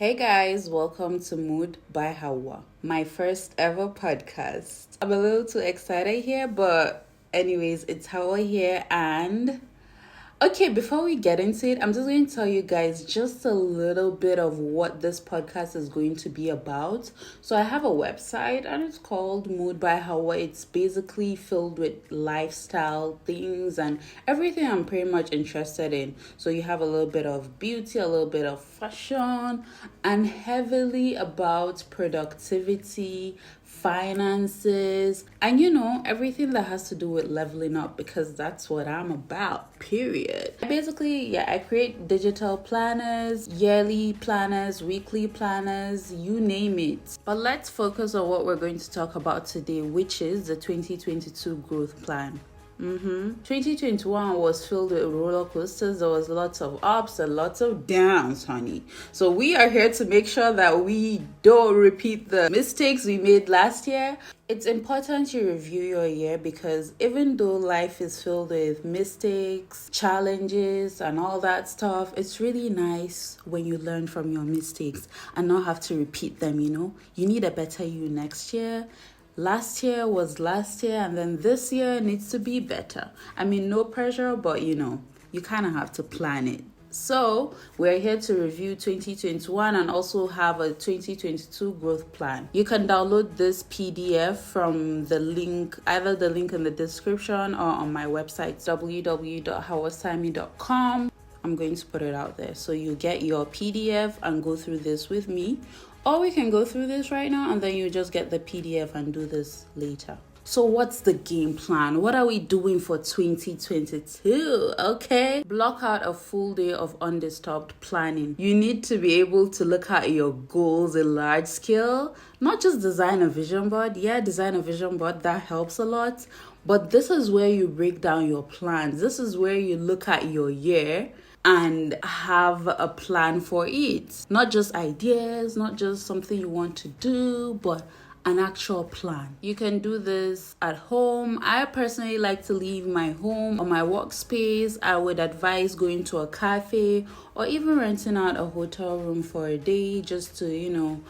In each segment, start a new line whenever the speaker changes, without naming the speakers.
Hey guys, welcome to Mood by Hawa, my first ever podcast. I'm a little too excited here, but anyways, it's Hawa here and okay, before we get into it, I'm just going to tell you guys just a little bit of what this podcast is going to be about. So I have a website and it's called Mood by Hawa. It's basically filled with lifestyle things and everything I'm pretty much interested in. So you have a little bit of beauty, a little bit of fashion, and heavily about productivity, finances, and everything that has to do with leveling up because that's what I'm about, period. Basically, I create digital planners, yearly planners, weekly planners, you name it. But let's focus on what we're going to talk about today, which is the 2022 growth plan. 2021 was filled with roller coasters. There was lots of ups and lots of downs, honey. So we are here to make sure that we don't repeat the mistakes we made last year. It's important you review your year because even though life is filled with mistakes, challenges, and all that stuff, it's really nice when you learn from your mistakes and not have to repeat them, You need a better you next year. Last year was last year, and then this year needs to be better. I mean, no pressure, but you kind of have to plan it. So we're here to review 2021 and also have a 2022 growth plan. You can download this PDF from the link, either the link in the description or on my website, www.hawasami.com. I'm going to put it out there. So you get your PDF and go through this with me. Or we can go through this right now and then you just get the PDF and do this later. So what's the game plan? What are we doing for 2022? Okay. Block out a full day of undisturbed planning. You need to be able to look at your goals in large scale. Not just design a vision board. Yeah, design a vision board. That helps a lot. But this is where you break down your plans. This is where you look at your year and have a plan for it. Not just ideas, not just something you want to do, but an actual plan. You can do this at home. I personally like to leave my home or my workspace. I would advise going to a cafe or even renting out a hotel room for a day just to,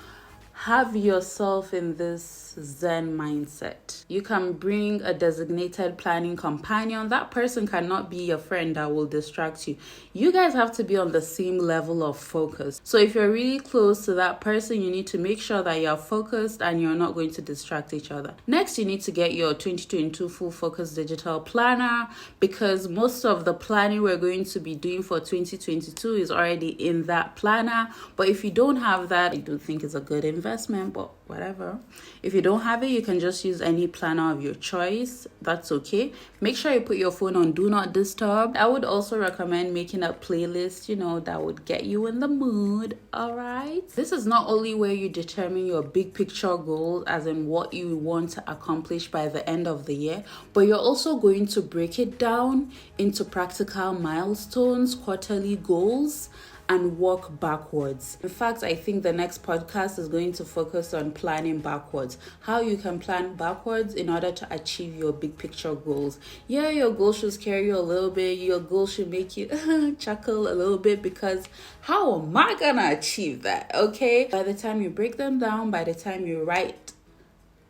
have yourself in this Zen mindset. You can bring a designated planning companion. That person cannot be a friend that will distract you. You guys have to be on the same level of focus. So if you're really close to that person, you need to make sure that you're focused and you're not going to distract each other. Next, you need to get your 2022 full focus digital planner because most of the planning we're going to be doing for 2022 is already in that planner. But if you don't have that, I don't think it's a good investment, but whatever. If you don't have it, you can just use any planner of your choice. That's okay. Make sure you put your phone on do not disturb. I would also recommend making a playlist, that would get you in the mood. All right. This is not only where you determine your big picture goals, as in what you want to accomplish by the end of the year, but you're also going to break it down into practical milestones, quarterly goals, and work backwards. In fact, I think the next podcast is going to focus on planning backwards. How you can plan backwards in order to achieve your big picture goals. Yeah, your goals should scare you a little bit. Your goals should make you chuckle a little bit because how am I gonna achieve that? Okay? By the time you break them down, by the time you write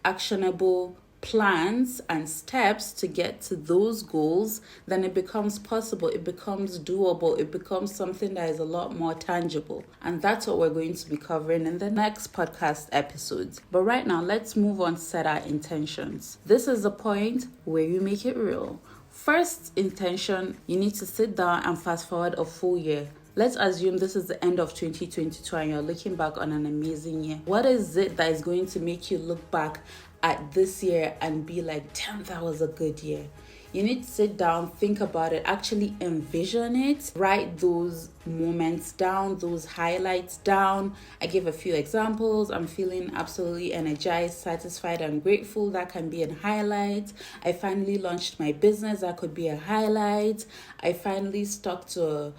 actionable plans and steps to get to those goals, then it becomes possible, it becomes doable, it becomes something that is a lot more tangible. And that's what we're going to be covering in the next podcast episodes. But right now, let's move on, set our intentions. This is the point where you make it real. First intention, you need to sit down and fast forward a full year. Let's assume this is the end of 2022 and you're looking back on an amazing year. What is it that is going to make you look back at this year and be like, damn, that was a good year? You need to sit down, think about it, actually envision it, write those moments down, those highlights down. I gave a few examples. I'm feeling absolutely energized, satisfied, and grateful. That can be a highlight. I finally launched my business. That could be a highlight. I finally stuck to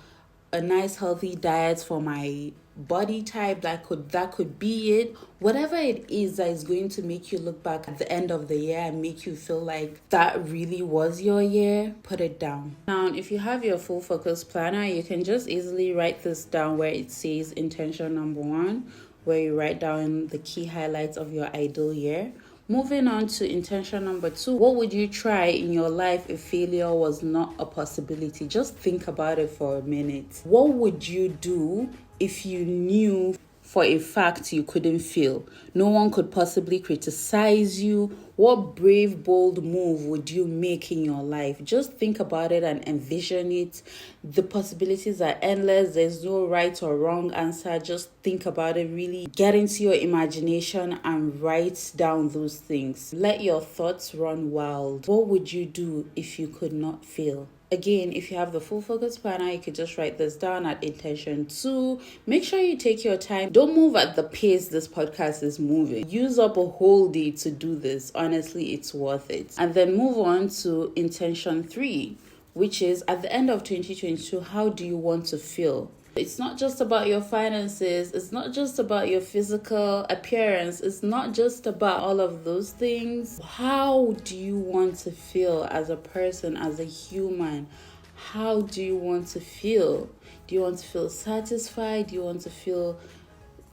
a nice healthy diet for my body type, that could be it. Whatever it is that is going to make you look back at the end of the year and make you feel like that really was your year, put it down. Now, if you have your full focus planner, you can just easily write this down where it says intention number 1, where you write down the key highlights of your ideal year. Moving on to intention number 2, what would you try in your life if failure was not a possibility? Just think about it for a minute. What would you do if you knew for a fact you couldn't fail? No one could possibly criticize you. What brave, bold move would you make in your life? Just think about it and envision it. The possibilities are endless. There's no right or wrong answer. Just think about it. Really get into your imagination and write down those things. Let your thoughts run wild. What would you do if you could not fail? Again, if you have the full focus planner, you could just write this down at intention 2. Make sure you take your time. Don't move at the pace this podcast is moving. Use up a whole day to do this. Honestly, it's worth it. And then move on to intention 3, which is at the end of 2022, how do you want to feel? It's not just about your finances. It's not just about your physical appearance. It's not just about all of those things. How do you want to feel as a person, as a human? How do you want to feel? Do you want to feel satisfied? Do you want to feel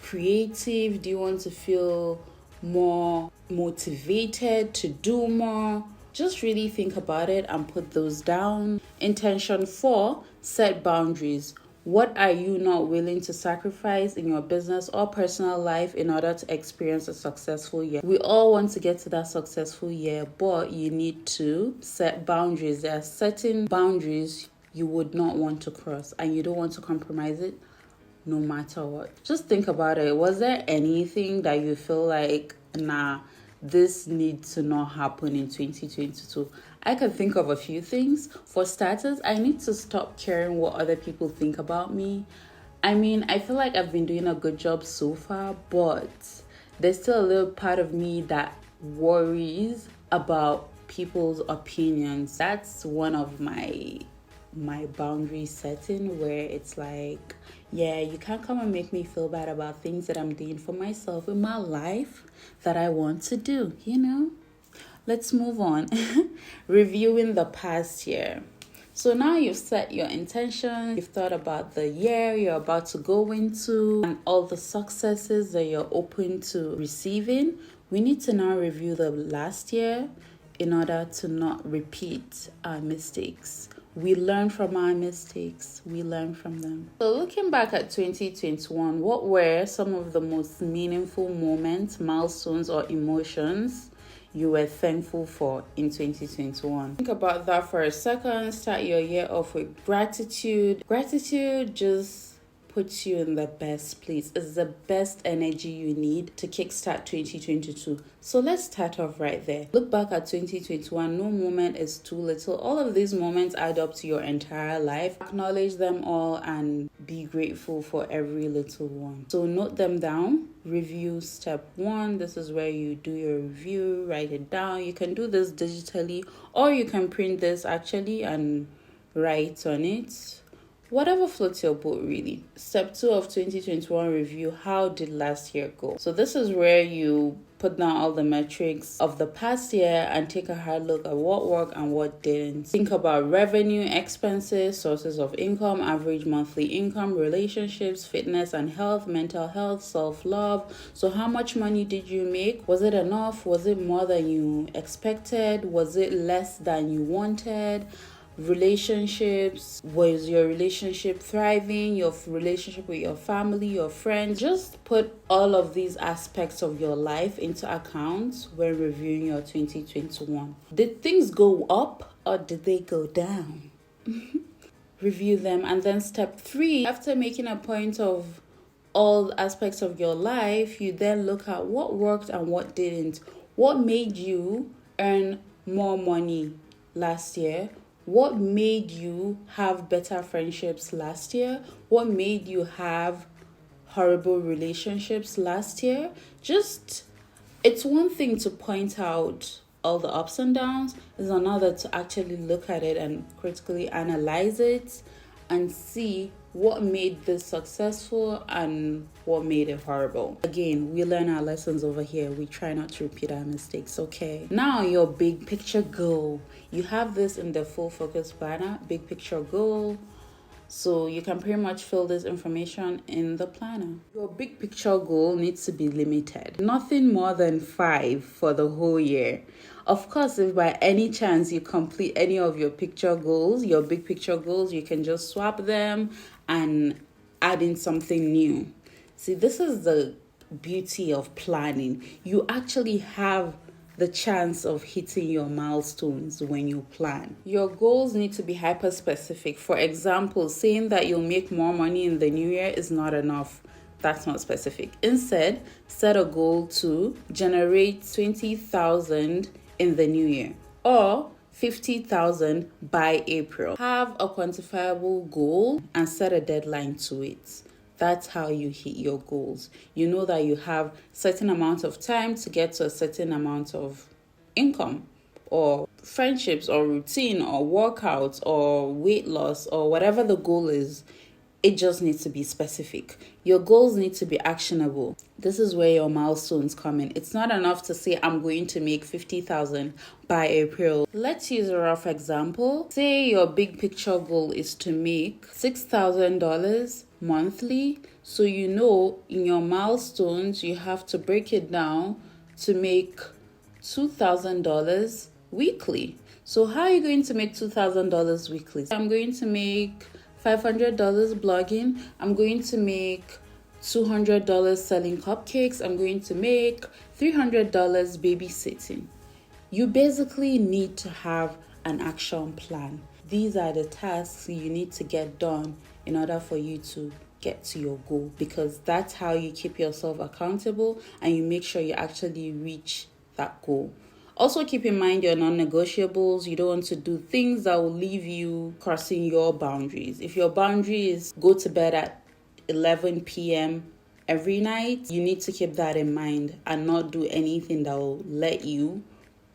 creative? Do you want to feel more motivated to do more? Just really think about it and put those down. Intention 4, set boundaries. What are you not willing to sacrifice in your business or personal life in order to experience a successful year? We all want to get to that successful year, but you need to set boundaries. There are certain boundaries you would not want to cross, and you don't want to compromise it no matter what. Just think about it. Was there anything that you feel like, nah, this needs to not happen in 2022? I can think of a few things. For starters, I need to stop caring what other people think about me. I mean, I feel like I've been doing a good job so far, but there's still a little part of me that worries about people's opinions. That's one of my boundary setting, where it's like, yeah, you can't come and make me feel bad about things that I'm doing for myself in my life that I want to do, you know? Let's move on. Reviewing the past year. So now you've set your intention, you've thought about the year you're about to go into and all the successes that you're open to receiving. We need to now review the last year in order to not repeat our mistakes. We learn from our mistakes. We learn from them. So looking back at 2021, what were some of the most meaningful moments, milestones, or emotions you were thankful for in 2021? Think about that for a second. Start your year off with gratitude. Gratitude just puts you in the best place. It's the best energy you need to kickstart 2022. So let's start off right there. Look back at 2021. No moment is too little. All of these moments add up to your entire life. Acknowledge them all and be grateful for every little one. So note them down. Review step 1. This is where you do your review. Write it down. You can do this digitally, or you can print this actually and write on it. Whatever floats your boat, really. Step 2 of 2021 review. How did last year go? So this is where you put down all the metrics of the past year and take a hard look at what worked and what didn't. Think about revenue, expenses, sources of income, average monthly income, relationships, fitness and health, mental health, self-love. So how much money did you make? Was it enough? Was it more than you expected? Was it less than you wanted? Relationships, was your relationship thriving? Your relationship with your family, your friends? Just put all of these aspects of your life into account when reviewing your 2021. Did things go up or did they go down? Review them. And then step 3, after making a point of all aspects of your life, you then look at what worked and what didn't. What made you earn more money last year? What made you have better friendships last year? What made you have horrible relationships last year? It's one thing to point out all the ups and downs. It's another to actually look at it and critically analyze it and see what made this successful and what made it horrible. Again, we learn our lessons over here. We try not to repeat our mistakes, okay? Now, your big picture goal. You have this in the full focus planner, big picture goal. So you can pretty much fill this information in the planner. Your big picture goal needs to be limited. Nothing more than 5 for the whole year. Of course, if by any chance you complete any of your picture goals, your big picture goals, you can just swap them and add in something new. See, this is the beauty of planning. You actually have the chance of hitting your milestones when you plan. Your goals need to be hyper specific. For example, saying that you'll make more money in the new year is not enough. That's not specific. Instead, set a goal to generate 20,000 in the new year or 50,000 by April. Have a quantifiable goal and set a deadline to it. That's how you hit your goals. You know that you have certain amount of time to get to a certain amount of income or friendships or routine or workouts or weight loss or whatever the goal is. It just needs to be specific. Your goals need to be actionable. This is where your milestones come in. It's not enough to say, I'm going to make 50,000 by April. Let's use a rough example. Say your big picture goal is to make $6,000 monthly. So you know in your milestones, you have to break it down to make $2,000 weekly. So how are you going to make $2,000 weekly? I'm going to make $500 blogging. I'm going to make $200 selling cupcakes. I'm going to make $300 babysitting. You basically need to have an action plan. These are the tasks you need to get done in order for you to get to your goal, because that's how you keep yourself accountable and you make sure you actually reach that goal. Also, keep in mind your non-negotiables. You don't want to do things that will leave you crossing your boundaries. If your boundary is go to bed at 11 p.m. every night, you need to keep that in mind and not do anything that will let you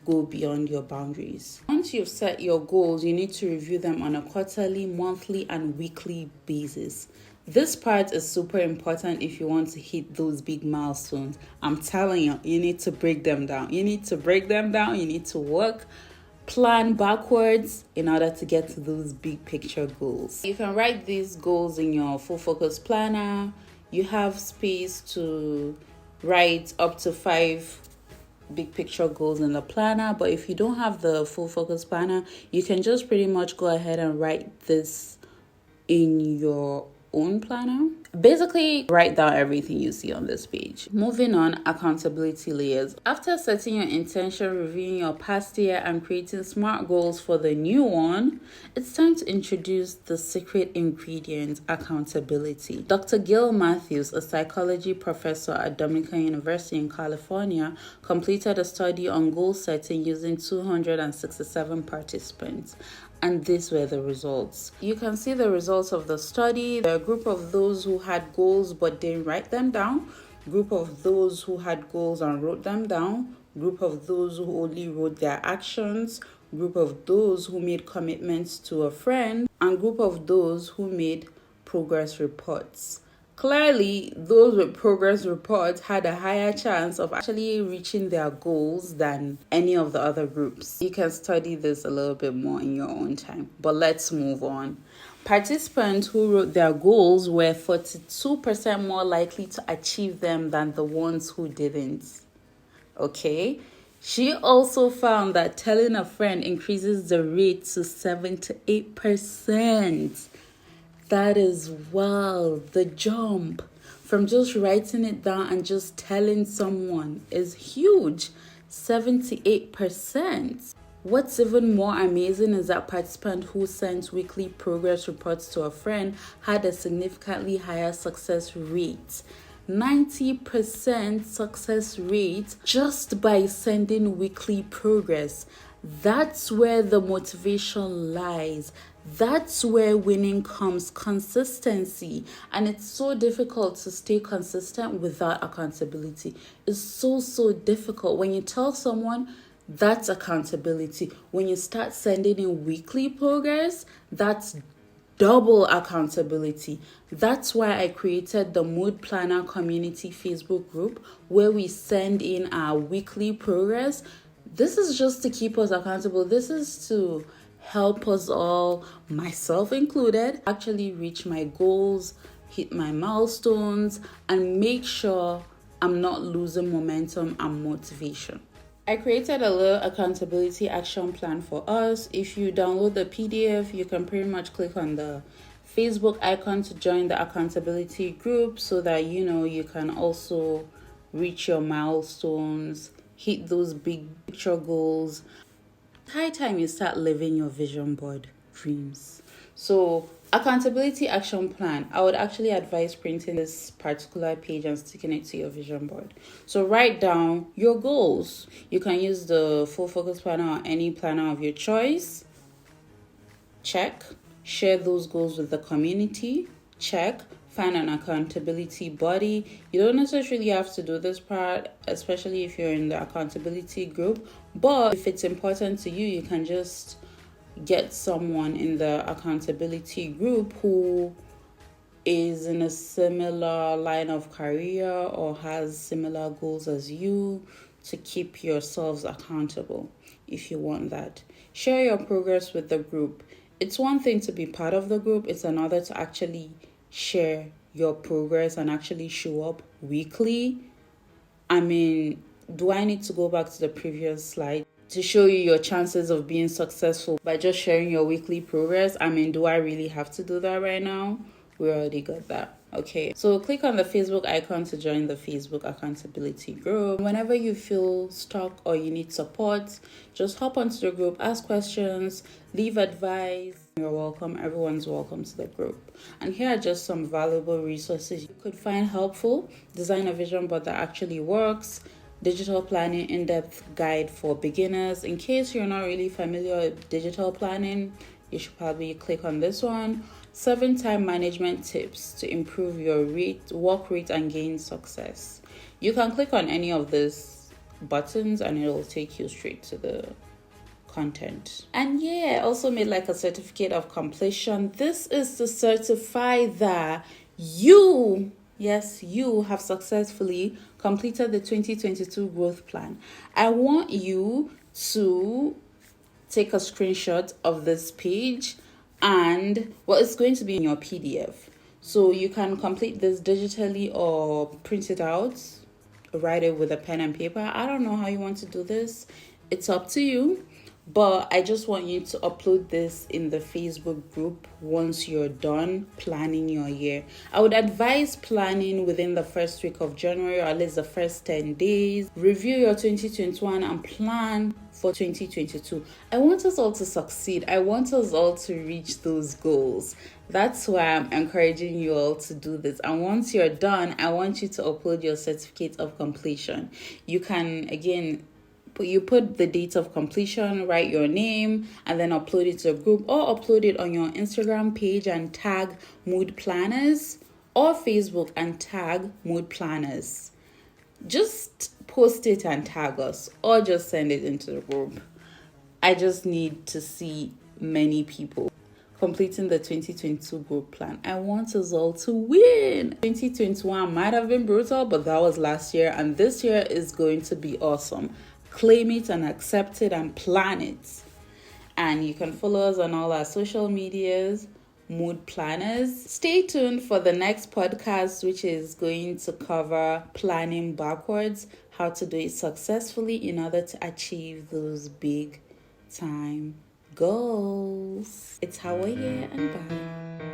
go beyond your boundaries. Once you've set your goals, you need to review them on a quarterly, monthly, and weekly basis. This part is super important if you want to hit those big milestones. I'm telling you, you need to break them down. You need to work, plan backwards in order to get to those big picture goals. You can write these goals in your full focus planner. You have space to write up to 5 big picture goals in the planner, but if you don't have the full focus planner, you can just pretty much go ahead and write this in your own planner. Basically, write down everything you see on this page. Moving on, accountability layers. After setting your intention, reviewing your past year, and creating SMART goals for the new one, it's time to introduce the secret ingredient, accountability. Dr. Gil Matthews, a psychology professor at Dominican University in California, completed a study on goal setting using 267 participants. And these were the results. You can see the results of the study. There are a group of those who had goals but didn't write them down, group of those who had goals and wrote them down, group of those who only wrote their actions, group of those who made commitments to a friend, and group of those who made progress reports. Clearly, those with progress reports had a higher chance of actually reaching their goals than any of the other groups. You can study this a little bit more in your own time, but let's move on. Participants who wrote their goals were 42% more likely to achieve them than the ones who didn't. Okay? She also found that telling a friend increases the rate to 78%. That is wild. The jump from just writing it down and just telling someone is huge. 78%. What's even more amazing is that participant who sent weekly progress reports to a friend had a significantly higher success rate. 90% success rate just by sending weekly progress. That's where the motivation lies. That's where winning comes, consistency. And it's so difficult to stay consistent without accountability. It's so difficult. When you tell someone, that's accountability. When you start sending in weekly progress, that's double accountability. That's why I created the Mood Planner Community Facebook group where we send in our weekly progress. This is just to keep us accountable. This is to help us all, myself included, actually reach my goals, hit my milestones, and make sure I'm not losing momentum and motivation. I created a little accountability action plan for us. If you download the PDF, you can pretty much click on the Facebook icon to join the accountability group so that you can also reach your milestones, hit those big picture goals. High time you start living your vision board dreams. So accountability action plan, I would actually advise printing this particular page and sticking it to your vision board. So write down your goals. You can use the full focus planner or any planner of your choice. Check. Share those goals with the community. Check. Find an accountability body. You don't necessarily have to do this part, especially if you're in the accountability group, but if it's important to you, you can just get someone in the accountability group who is in a similar line of career or has similar goals as you to keep yourselves accountable if you want that. Share your progress with the group. It's one thing to be part of the group, it's another to actually share your progress and actually show up weekly. I mean, do I need to go back to the previous slide to show you your chances of being successful by just sharing your weekly progress? I mean, do I really have to do that right now? We already got that. Okay, so click on the Facebook icon to join the Facebook accountability group. Whenever you feel stuck or you need support, just hop onto the group, ask questions, leave advice. You're welcome. Everyone's welcome to the group. And here are just some valuable resources you could find helpful. Design a vision board that actually works. Digital planning in-depth guide for beginners. In case you're not really familiar with digital planning, you should probably click on this one. 7 time management tips to improve your work rate and gain success. You can click on any of these buttons and it'll take you straight to the content. And I also made like a certificate of completion. This is to certify that you have successfully completed the 2022 growth plan. I want you to take a screenshot of this page and it's going to be in your PDF. So you can complete this digitally or print it out, write it with a pen and paper. I don't know how you want to do this. It's up to you. But I just want you to upload this in the Facebook group once you're done planning your year. I would advise planning within the first week of January, or at least the first 10 days. Review your 2021 and plan for 2022. I want us all to succeed. I want us all to reach those goals. That's why I'm encouraging you all to do this. And once you're done, I want you to upload your certificate of completion. You can, again, you put the date of completion, write your name, and then upload it to a group, or upload it on your Instagram page and tag Mood Planners, or Facebook and tag Mood Planners. Just post it and tag us, or just send it into the group. I just need to see many people completing the 2022 group plan. I want us all to win. 2021 might have been brutal, but that was last year, and this year is going to be awesome. Claim it and accept it and plan it. And you can follow us on all our social medias, Mood Planners. Stay tuned for the next podcast, which is going to cover planning backwards, how to do it successfully in order to achieve those big time goals. It's Hawaii and bye.